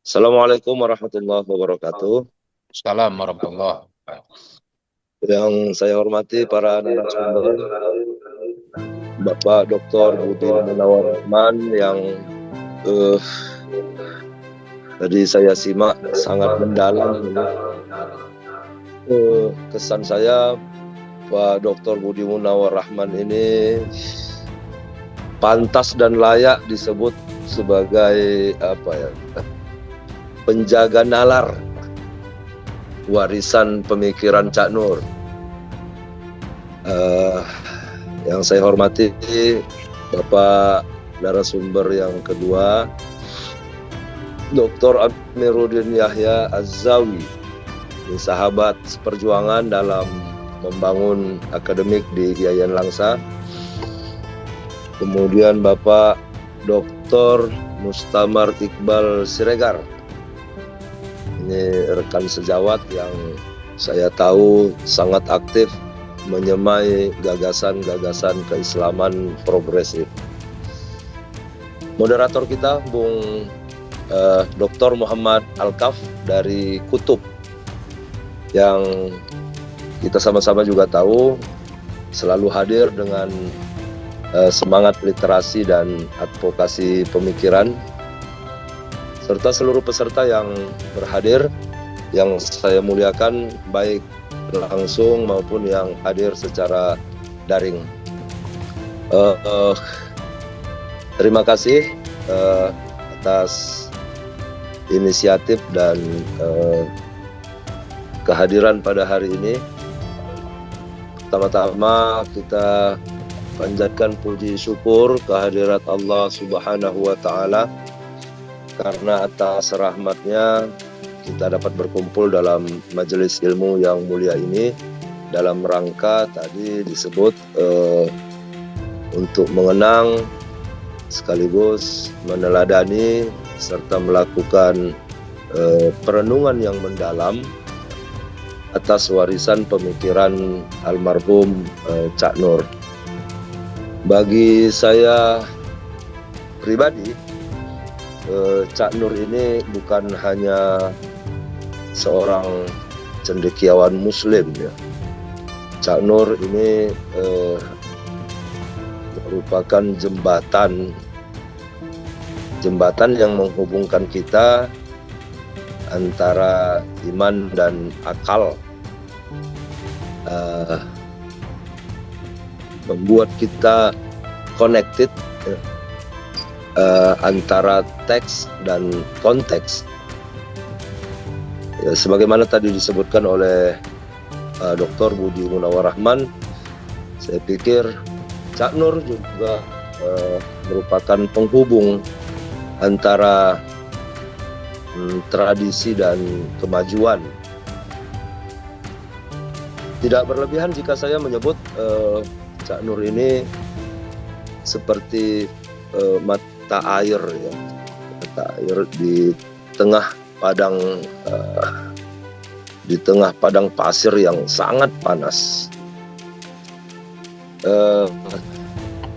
Assalamualaikum warahmatullahi wabarakatuh. Salam warahmatullah. Yang saya hormati para narasumber, Bapak Dr. Budi Munawar Rahman yang eh, tadi saya simak sangat mendalam ini. Kesan saya Pak Dr. Budi Munawar Rahman ini pantas dan layak disebut sebagai penjaga nalar warisan pemikiran Cak Nur. Yang saya hormati Bapak narasumber yang kedua, Dr. Amiruddin Yahya Az-Zawi, ini sahabat seperjuangan dalam membangun akademik di Yayan Langsa. Kemudian Bapak Dr. Mustamar Iqbal Siregar, ini rekan sejawat yang saya tahu sangat aktif menyemai gagasan-gagasan keislaman progresif. Moderator kita Bung Dr. Muhammad Al-Kaf dari Kutub, yang kita sama-sama juga tahu selalu hadir dengan semangat literasi dan advokasi pemikiran, serta seluruh peserta yang berhadir, yang saya muliakan baik langsung maupun yang hadir secara daring. Terima kasih atas inisiatif dan kehadiran pada hari ini. Pertama-tama kita panjatkan puji syukur kehadirat Allah Subhanahu wa Ta'ala, karena atas rahmatnya kita dapat berkumpul dalam majelis ilmu yang mulia ini dalam rangka tadi disebut untuk mengenang sekaligus meneladani serta melakukan perenungan yang mendalam atas warisan pemikiran almarhum Cak Nur. Bagi saya pribadi, Cak Nur ini bukan hanya seorang cendekiawan muslim ya. Cak Nur ini merupakan jembatan yang menghubungkan kita antara iman dan akal, membuat kita connected antara teks dan konteks. Ya, sebagaimana tadi disebutkan oleh Dr. Budi Munawar Rahman, saya pikir Cak Nur juga merupakan penghubung antara tradisi dan kemajuan. Tidak berlebihan jika saya menyebut Cak Nur ini seperti mata air ya, mata air di tengah padang pasir yang sangat panas.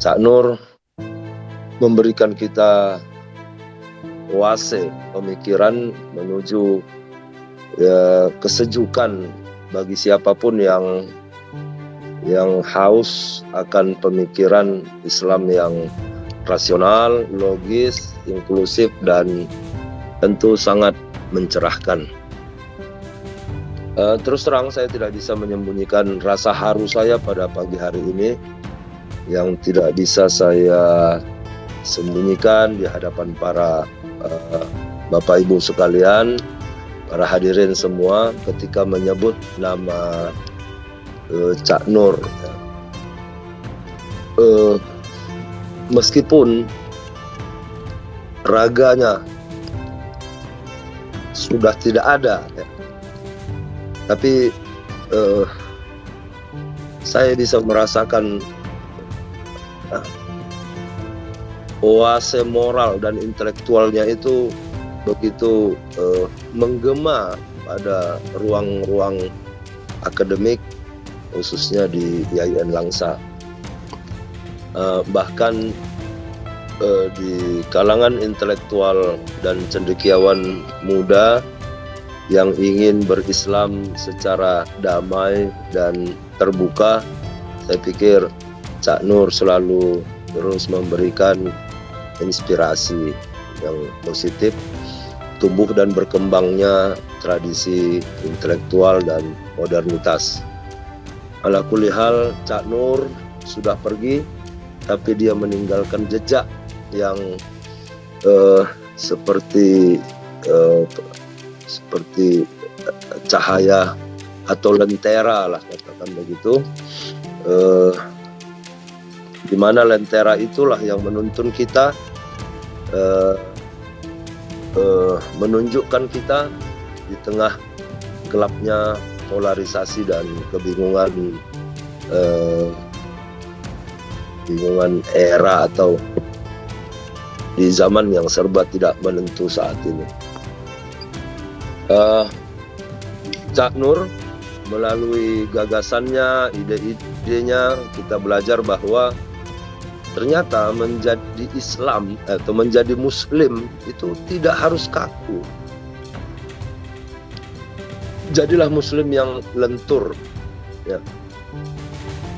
Cak Nur memberikan kita oase pemikiran menuju kesejukan bagi siapapun yang haus akan pemikiran Islam yang rasional, logis, inklusif, dan tentu sangat mencerahkan. Terus terang saya tidak bisa menyembunyikan rasa haru saya pada pagi hari ini yang tidak bisa saya sembunyikan di hadapan para Bapak Ibu sekalian, para hadirin semua, ketika menyebut nama Cak Nur. Meskipun raganya sudah tidak ada ya, tapi saya bisa merasakan oase moral dan intelektualnya itu begitu menggema pada ruang-ruang akademik, khususnya di Yayan Langsa. Bahkan di kalangan intelektual dan cendekiawan muda yang ingin berislam secara damai dan terbuka. Saya pikir Cak Nur selalu terus memberikan inspirasi yang positif, tumbuh dan berkembangnya tradisi intelektual dan modernitas. Ala kulli hal, Cak Nur sudah pergi, tapi dia meninggalkan jejak yang seperti cahaya atau lentera lah, katakan begitu, di mana lentera itulah yang menuntun kita, menunjukkan kita di tengah gelapnya polarisasi dan kebingungan era atau di zaman yang serba tidak menentu saat ini. Cak Nur melalui gagasannya, ide-idenya, kita belajar bahwa ternyata menjadi Islam atau menjadi Muslim itu tidak harus kaku. Jadilah Muslim yang lentur, ya.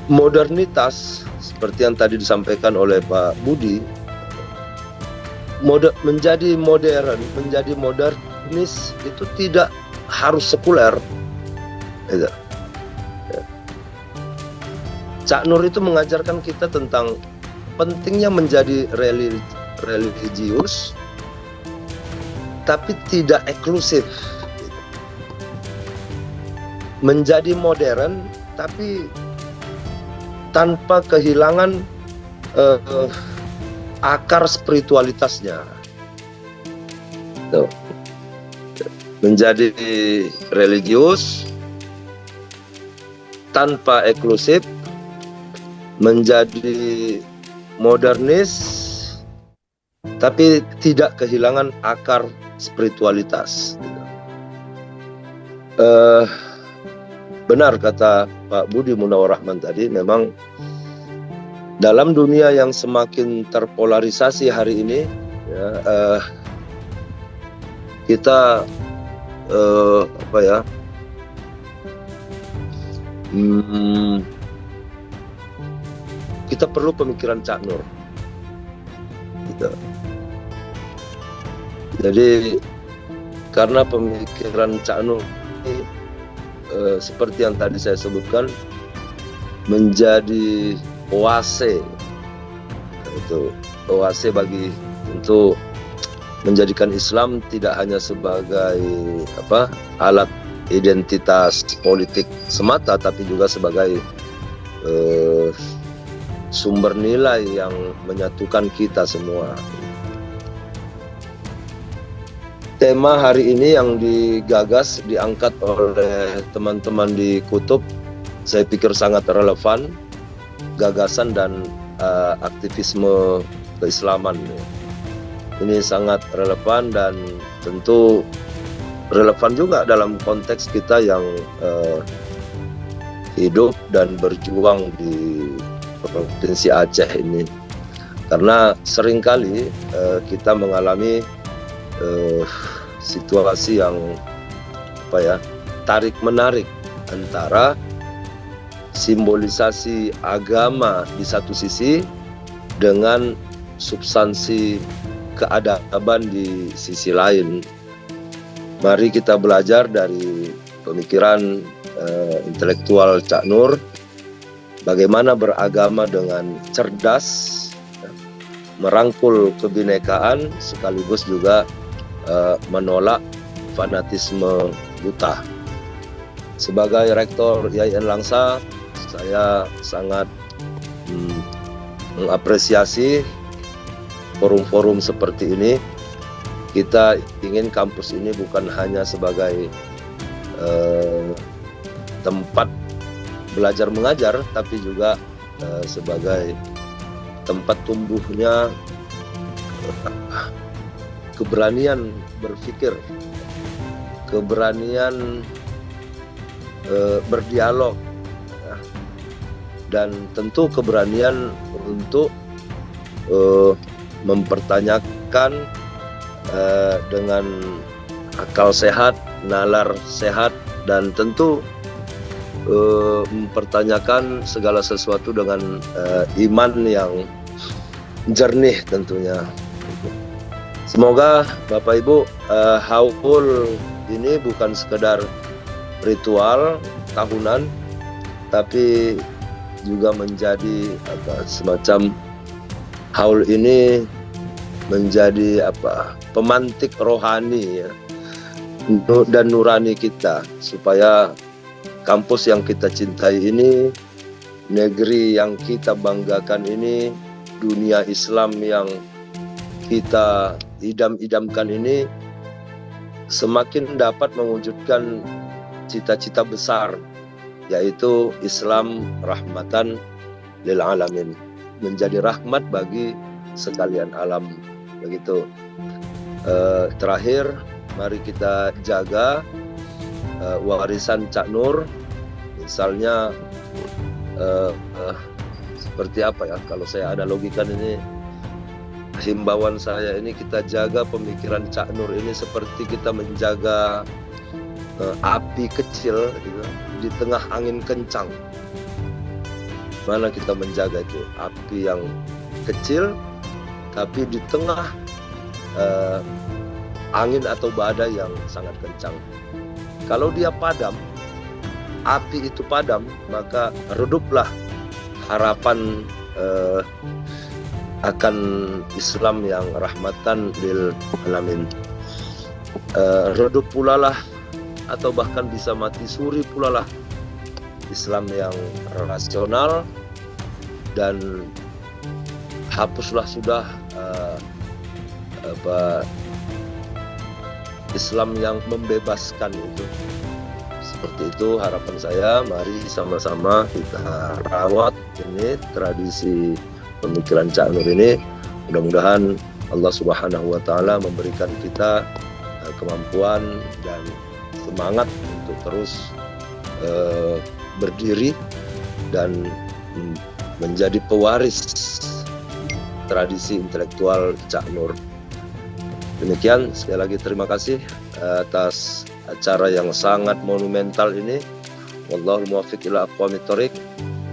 Modernitas seperti yang tadi disampaikan oleh Pak Budi, menjadi modern, menjadi modernis itu tidak harus sekuler. Ya. Cak Nur itu mengajarkan kita tentang pentingnya menjadi religius, tapi tidak eksklusif. Menjadi modern, tapi tanpa kehilangan akar spiritualitasnya. Tuh. Menjadi religius tanpa eksklusif, menjadi modernis tapi tidak kehilangan akar spiritualitas. Benar kata Pak Budi Munawar Rahman tadi, memang dalam dunia yang semakin terpolarisasi hari ini, ya, kita kita perlu pemikiran Cak Nur. Gitu. Jadi karena pemikiran Cak Nur ini seperti yang tadi saya sebutkan, menjadi oase, itu oase bagi untuk menjadikan Islam tidak hanya sebagai alat identitas politik semata, tapi juga sebagai sumber nilai yang menyatukan kita semua. Tema hari ini yang digagas, diangkat oleh teman-teman di Kutub, saya pikir sangat relevan, gagasan dan aktivisme keislaman. Ini sangat relevan dan tentu relevan juga dalam konteks kita yang hidup dan berjuang di Provinsi Aceh ini. Karena seringkali kita mengalami situasi yang tarik-menarik antara simbolisasi agama di satu sisi dengan substansi keadaban di sisi lain. Mari kita belajar dari pemikiran intelektual Cak Nur, bagaimana beragama dengan cerdas, merangkul kebinekaan, sekaligus juga menolak fanatisme buta. Sebagai Rektor IAIN Langsa, saya sangat mengapresiasi forum-forum seperti ini. Kita ingin kampus ini bukan hanya sebagai tempat belajar mengajar, tapi juga sebagai tempat tumbuhnya keberanian berpikir, keberanian berdialog, dan tentu keberanian untuk mempertanyakan dengan akal sehat, nalar sehat, dan tentu mempertanyakan segala sesuatu dengan iman yang jernih tentunya. Semoga Bapak Ibu haul ini bukan sekedar ritual tahunan, tapi juga menjadi semacam haul ini menjadi pemantik rohani ya, dan nurani kita, supaya kampus yang kita cintai ini, negeri yang kita banggakan ini, dunia Islam yang kita idam-idamkan ini semakin dapat mewujudkan cita-cita besar, yaitu Islam rahmatan lil alamin, menjadi rahmat bagi sekalian alam. Begitu. Terakhir, mari kita jaga warisan Cak Nur. Misalnya seperti apa ya, kalau saya analogikan ini, himbauan saya ini, kita jaga pemikiran Cak Nur ini seperti kita menjaga api kecil gitu, di tengah angin kencang. Mana kita menjaga itu api yang kecil, tapi di tengah angin atau badai yang sangat kencang. Kalau dia padam, api itu padam, maka reduplah harapan akan Islam yang rahmatan lil alamin. Redup pula lah, atau bahkan bisa mati suri pula lah Islam yang rasional, dan hapuslah sudah Islam yang membebaskan itu. Seperti itu harapan saya. Mari sama-sama kita rawat ini tradisi pemikiran Cak Nur ini. Mudah-mudahan Allah Subhanahu wa Ta'ala memberikan kita kemampuan dan semangat untuk terus berdiri dan menjadi pewaris tradisi intelektual Cak Nur. Demikian, sekali lagi terima kasih atas acara yang sangat monumental ini. Wallahul muwaffiq ila aqwamit thoriq.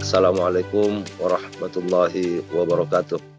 Assalamualaikum warahmatullahi wabarakatuh.